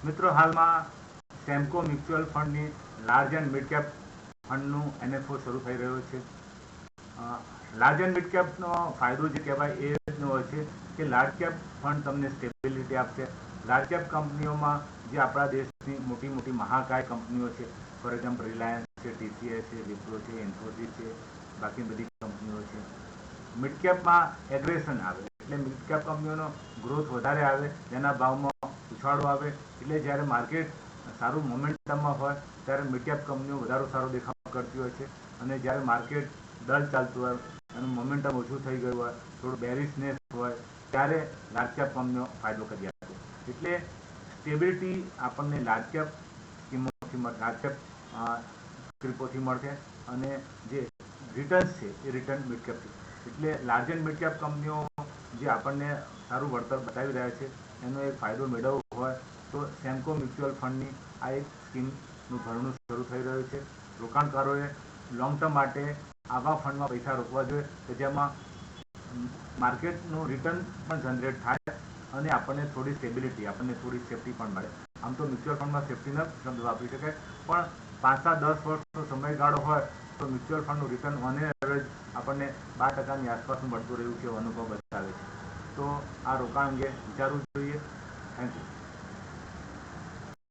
મિત્રો, હાલમાં સેમકો મ્યુચ્યુઅલ ફંડની લાર્જ એન્ડ મિડ કેપ ફંડનું NFO શરૂ થઈ રહ્યો છે. લાર્જ એન્ડ મિડ કેપનો ફાયદો જે કહેવાય એ રીતનો હોય છે કે લાર્જ કેપ ફંડ તમને સ્ટેબિલિટી આપશે. લાર્જ કેપ કંપનીઓમાં જે આપણા દેશની મોટી મોટી મહાકાય કંપનીઓ છે, ફોર એક્ઝામ્પલ રિલાયન્સ છે, TCS છે, વિપ્રો છે, ઇન્ફોસિસ છે, બાકી બધી કંપનીઓ છે. મિડ કેપમાં એગ્રેશન આવે એટલે મિડ કેપ કંપનીઓનો ગ્રોથ વધારે આવે, તેના ભાવમાં ઉછાળો આવે. એટલે જ્યારે માર્કેટ સારું મોમેન્ટમમાં હોય ત્યારે મિડ કેપ કંપનીઓ વધારો સારો દેખાવ કરતી હોય છે, અને જ્યારે માર્કેટ ડલ ચાલતું હોય અને મોમેન્ટમ ઓછું થઈ ગયું હોય, થોડું બેરિશનેસ હોય, ત્યારે લાર્જ કેપ કંપનીઓ ફાયદો કરી આપે. એટલે સ્ટેબિલિટી આપણને લાર્જ કેપ સ્કીમોથી લાર્જ કેપ સ્ક્રિપોથી મળશે, અને જે રિટર્ન્સ છે એ રિટર્ન મિડ કેપથી. એટલે લાર્જ એન્ડ મિડ કેપ કંપનીઓ જે આપણને સારું વળતર બતાવી રહ્યા છે, એનો એક ફાયદો મેળવવો હોય તો સેમકો મ્યુચ્યુઅલ ફંડની આ એક સ્કીમનું ભરણું શરૂ થઈ રહ્યું છે. રોકાણકારોએ લોંગ ટર્મ માટે આવા ફંડમાં પૈસા રોકવા જોઈએ કે જેમાં માર્કેટનું રિટર્ન પણ જનરેટ થાય અને આપણને થોડી સ્ટેબિલિટી, આપણને થોડી સેફ્ટી પણ મળે. આમ તો મ્યુચ્યુઅલ ફંડમાં સેફ્ટીના શબ્દ વાપરી શકાય, પણ 5-10 વર્ષનો સમયગાળો હોય તો મ્યુચ્યુઅલ ફંડનું રિટર્ન ઓન એવરેજ આપણને 12% આસપાસનું મળતું રહ્યું છે, અનુભવ બતાવે છે. તો આ રોકાણ અંગે વિચારવું જોઈએ. Thank you.